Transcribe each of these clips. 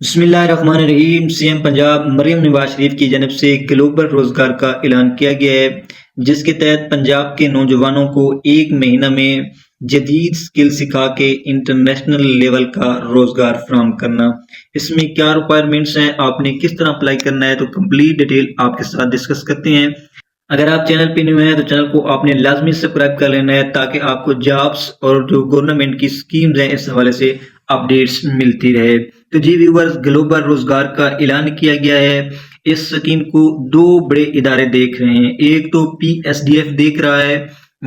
बिस्मिल्लाहिर्रहमानिर्रहीम। सीएम पंजाब मरियम नवाज शरीफ की जानब से ग्लोबल रोजगार का ऐलान किया गया है, जिसके तहत पंजाब के नौजवानों को एक महीना में जदीद स्किल सिखा के इंटरनेशनल लेवल का रोजगार फराहम करना। इसमें क्या रिक्वायरमेंट्स हैं, आपने किस तरह अप्लाई करना है, तो कंप्लीट डिटेल आपके साथ डिस्कस करते हैं। अगर आप चैनल पे न्यू हैं तो चैनल को आपने लाजमी सब्सक्राइब कर लेना है, ताकि आपको जॉब्स और जो गवर्नमेंट की स्कीम्स हैं इस हवाले से अपडेट्स मिलती रहे। तो जी व्यूवर्स, ग्लोबल रोजगार का ऐलान किया गया है। इस स्कीम को दो बड़े इदारे देख रहे हैं, एक तो पीएसडीएफ देख रहा है,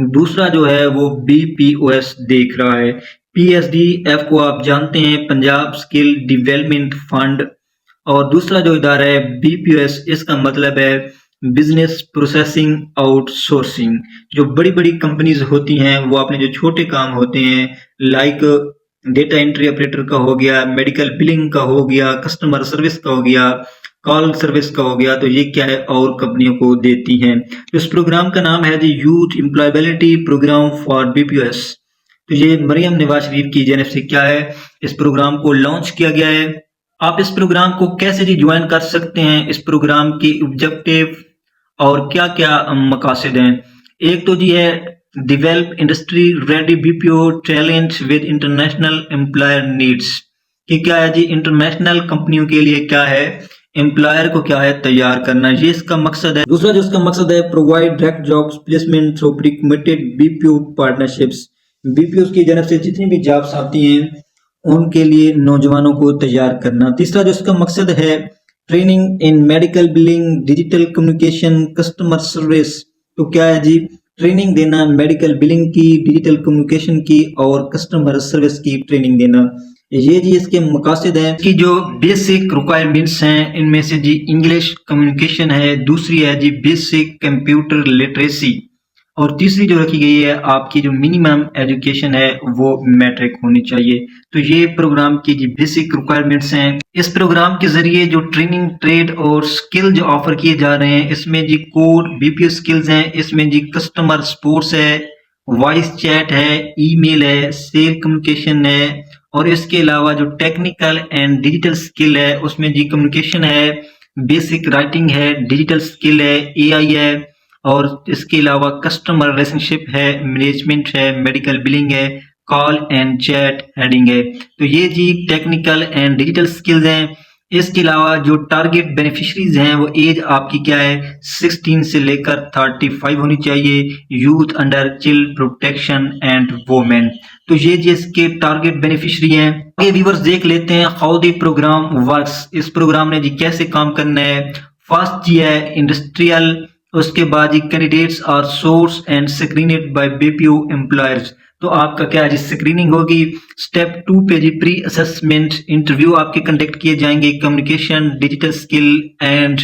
दूसरा जो है वो बीपीओएस देख रहा है। पीएसडीएफ को आप जानते हैं, पंजाब स्किल डेवलपमेंट फंड, और दूसरा जो इदारा है बीपीओएस, इसका मतलब है बिजनेस प्रोसेसिंग आउटसोर्सिंग। जो बड़ी बड़ी कंपनीज होती हैं वो अपने जो छोटे काम होते हैं, लाइक डेटा एंट्री ऑपरेटर का हो गया, मेडिकल बिलिंग का हो गया, कस्टमर सर्विस का हो गया, कॉल सर्विस का हो गया, तो ये क्या है और कंपनियों को देती हैं। तो इस प्रोग्राम का नाम है जी यूथ एम्प्लॉयबिलिटी प्रोग्राम फॉर बीपीओएस। तो ये मरियम नवाज शरीफ की जानब से क्या है, इस प्रोग्राम को लॉन्च किया गया है। आप इस प्रोग्राम को कैसे जी ज्वाइन कर सकते हैं, इस प्रोग्राम के ऑब्जेक्टिव और क्या क्या मकासद हैं। एक तो जी है develop industry ready BPO talent with international employer needs, कि क्या है जी इंटरनेशनल कंपनियों के लिए क्या है, एम्प्लॉयर को क्या है तैयार करना, ये इसका मकसद है। दूसरा जो इसका मकसद है, provide direct jobs placement through pre committed BPO partnerships. BPO की जानब से जितनी भी जॉब्स आती हैं उनके लिए नौजवानों को तैयार करना। तीसरा जो इसका मकसद है, training in medical billing, digital communication, customer service. तो क्या है जी, ट्रेनिंग देना मेडिकल बिलिंग की, डिजिटल कम्युनिकेशन की और कस्टमर सर्विस की ट्रेनिंग देना। ये जी इसके मकासद हैं कि जो बेसिक रिक्वायरमेंट्स हैं इनमें से जी इंग्लिश कम्युनिकेशन है, दूसरी है जी बेसिक कंप्यूटर लिटरेसी, और तीसरी जो रखी गई है आपकी जो मिनिमम एजुकेशन है वो मैट्रिक होनी चाहिए। तो ये प्रोग्राम की जी बेसिक रिक्वायरमेंट्स हैं। इस प्रोग्राम के जरिए जो ट्रेनिंग, ट्रेड और स्किल जो ऑफर किए जा रहे हैं, इसमें जी कोर बीपीओ स्किल्स हैं, इसमें जी कस्टमर सपोर्ट्स है, वॉइस चैट है, ईमेल है, सेल कम्युनिकेशन है, और इसके अलावा जो टेक्निकल एंड डिजिटल स्किल है उसमें जी कम्युनिकेशन है, बेसिक राइटिंग है, डिजिटल स्किल है, एआई है, और इसके अलावा कस्टमर रिलेशनशिप है, मैनेजमेंट है, मेडिकल बिलिंग है, कॉल एंड चैट हेडिंग है। तो ये जी टेक्निकल एंड डिजिटल स्किल्स हैं। इसके अलावा जो टारगेट बेनिफिशरीज हैं वो एज आपकी क्या है, 16 से लेकर 35 होनी चाहिए, youth under chilled protection and women. तो ये जी इसके टारगेट बेनिफिशरी हैं। आगे व्यूअर्स देख लेते हैं हाउ द प्रोग्राम वर्क्स, इस प्रोग्राम ने जी कैसे काम करना है। फर्स्ट जी है इंडस्ट्रियल, उसके बाद ये candidates are source and screened by BPO employers. तो आपका क्या है, स्क्रीनिंग होगी। स्टेप 2 पे जी प्री असेसमेंट इंटरव्यू आपके कंडक्ट किए जाएंगे, communication, digital skill and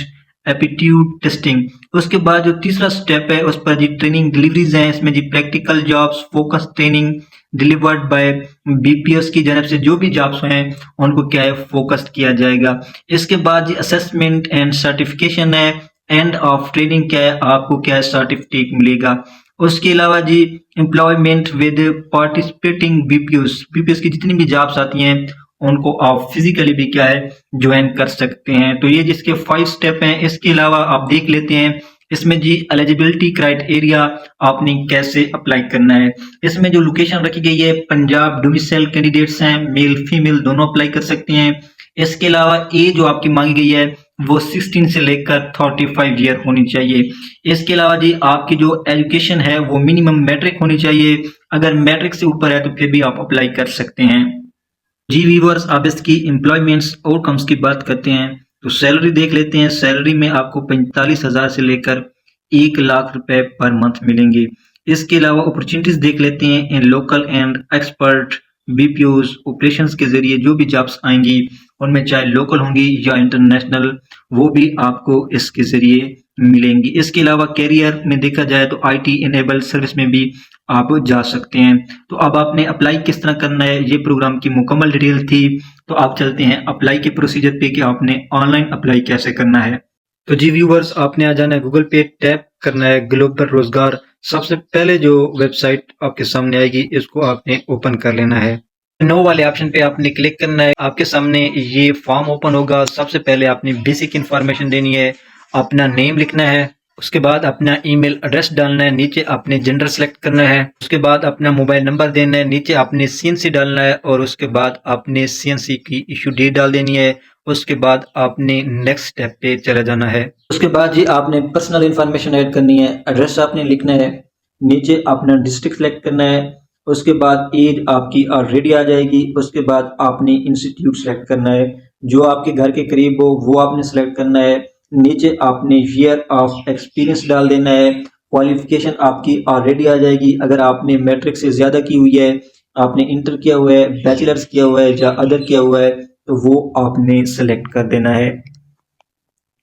aptitude testing. उसके बाद जो तीसरा स्टेप है उस पर जी ट्रेनिंग डिलीवरीज हैं, इसमें जी practical jobs, focus training delivered by BPS की जानब से जो भी जॉब्स हैं उनको क्या है फोकस किया जाएगा। इसके बाद जी असेसमेंट एंड सर्टिफिकेशन है, एंड ऑफ ट्रेनिंग क्या है, आपको क्या है सर्टिफिकेट मिलेगा। उसके अलावा जी एम्प्लॉयमेंट विद पार्टिसिपेटिंग बीपीएस की जितनी भी जॉब्स आती हैं उनको आप फिजिकली भी क्या है ज्वाइन कर सकते हैं। तो ये जिसके 5 स्टेप हैं। इसके अलावा आप देख लेते हैं इसमें जी एलिजिबिलिटी क्राइटेरिया आपने कैसे अप्लाई करना है। इसमें जो लोकेशन रखी गई है, पंजाब डोमिसाइल कैंडिडेट्स हैं, मेल फीमेल दोनों अप्लाई कर सकते हैं। इसके अलावा एज जो आपकी मांगी गई है वो 16 से लेकर 35 ईयर होनी चाहिए। इसके अलावा जी आपकी जो एजुकेशन है वो मिनिमम मैट्रिक होनी चाहिए, अगर मैट्रिक से ऊपर है तो फिर भी आप अप्लाई कर सकते हैं। जी व्यूवर्स, आप इसकी एम्प्लॉयमेंट्स आउटकम्स की बात करते हैं तो सैलरी देख लेते हैं। सैलरी में आपको 45,000 से लेकर 1 लाख रुपए पर मंथ मिलेंगे। इसके अलावा अपॉर्चुनिटीज देख लेते हैं इन local and expert BPOs operations के जरिए जो भी जॉब्स आएंगी उनमें चाहे लोकल होंगी या इंटरनेशनल, वो भी आपको इसके जरिए मिलेंगी। इसके अलावा कैरियर में देखा जाए तो आईटी इनेबल सर्विस में भी आप जा सकते हैं। तो अब आपने अप्लाई किस तरह करना है, ये प्रोग्राम की मुकम्मल डिटेल थी। तो आप चलते हैं अप्लाई के प्रोसीजर पे कि आपने ऑनलाइन अप्लाई कैसे करना है। तो जी व्यूवर्स, आपने आ जाना है गूगल पे, टैप करना है ग्लोबल रोजगार। सबसे पहले जो वेबसाइट आपके सामने आएगी इसको आपने ओपन कर लेना है। नो वाले ऑप्शन पे आपने क्लिक करना है। आपके सामने ये फॉर्म ओपन होगा। सबसे पहले आपने बेसिक इन्फॉर्मेशन देनी है, अपना नेम लिखना है, उसके बाद अपना ईमेल एड्रेस डालना है, नीचे आपने जेंडर सेलेक्ट करना है, उसके बाद अपना मोबाइल नंबर देना है, नीचे आपने सीएनसी डालना है और उसके बाद आपने सीएनसी की इशू डेट डाल देनी है। उसके बाद आपने नेक्स्ट स्टेप पे चला जाना है। उसके बाद जी आपने पर्सनल इन्फॉर्मेशन ऐड करनी है, एड्रेस आपने लिखना है, नीचे अपना डिस्ट्रिक्ट सेलेक्ट करना है, उसके बाद एज आपकी ऑलरेडी आ जाएगी। उसके बाद आपने इंस्टीट्यूट सेलेक्ट करना है, जो आपके घर के करीब हो वो आपने सेलेक्ट करना है। नीचे आपने ईयर ऑफ एक्सपीरियंस डाल देना है। क्वालिफिकेशन आपकी ऑलरेडी आ जाएगी, अगर आपने मैट्रिक से ज़्यादा की हुई है, आपने इंटर किया हुआ है, बैचलर्स किया हुआ है या अदर किया हुआ है, तो वो आपने सेलेक्ट कर देना है।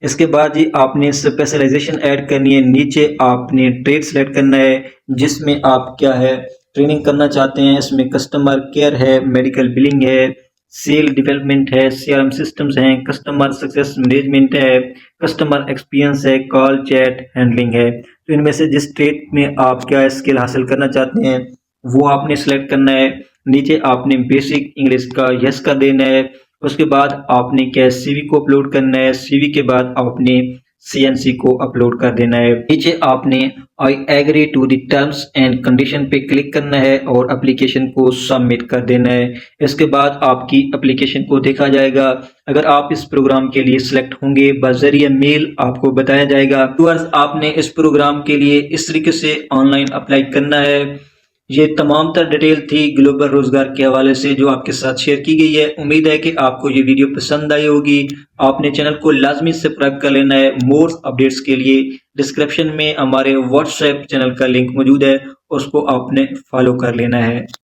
इसके बाद ही आपने स्पेशलाइजेशन ऐड करनी है, नीचे आपने ट्रेड सेलेक्ट करना है जिसमें आप क्या है ट्रेनिंग करना चाहते हैं। इसमें कस्टमर केयर है, मेडिकल बिलिंग है, सेल डेवलपमेंट है, सीआरएम सिस्टम्स हैं, कस्टमर सक्सेस मैनेजमेंट है, कस्टमर एक्सपीरियंस है, कॉल चैट हैंडलिंग है। तो इनमें से जिस ट्रेड में आप क्या स्किल हासिल करना चाहते हैं वो आपने सेलेक्ट करना है। नीचे आपने बेसिक इंग्लिश का यस का देना है। उसके बाद आपने क्या सीवी को अपलोड करना है, सीवी के बाद आपने सीएनसी को अपलोड कर देना है। नीचे आपने I agree to the terms and condition पे क्लिक करना है और एप्लीकेशन को सबमिट कर देना है। इसके बाद आपकी एप्लीकेशन को देखा जाएगा। अगर आप इस प्रोग्राम के लिए सिलेक्ट होंगे बजरिया मेल आपको बताया जाएगा। व्यूअर्स, आपने इस प्रोग्राम के लिए इस तरीके से ऑनलाइन अप्लाई करना है। ये तमाम तर डिटेल थी ग्लोबल रोजगार के हवाले से जो आपके साथ शेयर की गई है। उम्मीद है कि आपको ये वीडियो पसंद आई होगी। आपने चैनल को लाजमी सब्सक्राइब कर लेना है। मोर अपडेट्स के लिए डिस्क्रिप्शन में हमारे व्हाट्सएप चैनल का लिंक मौजूद है, उसको आपने फॉलो कर लेना है।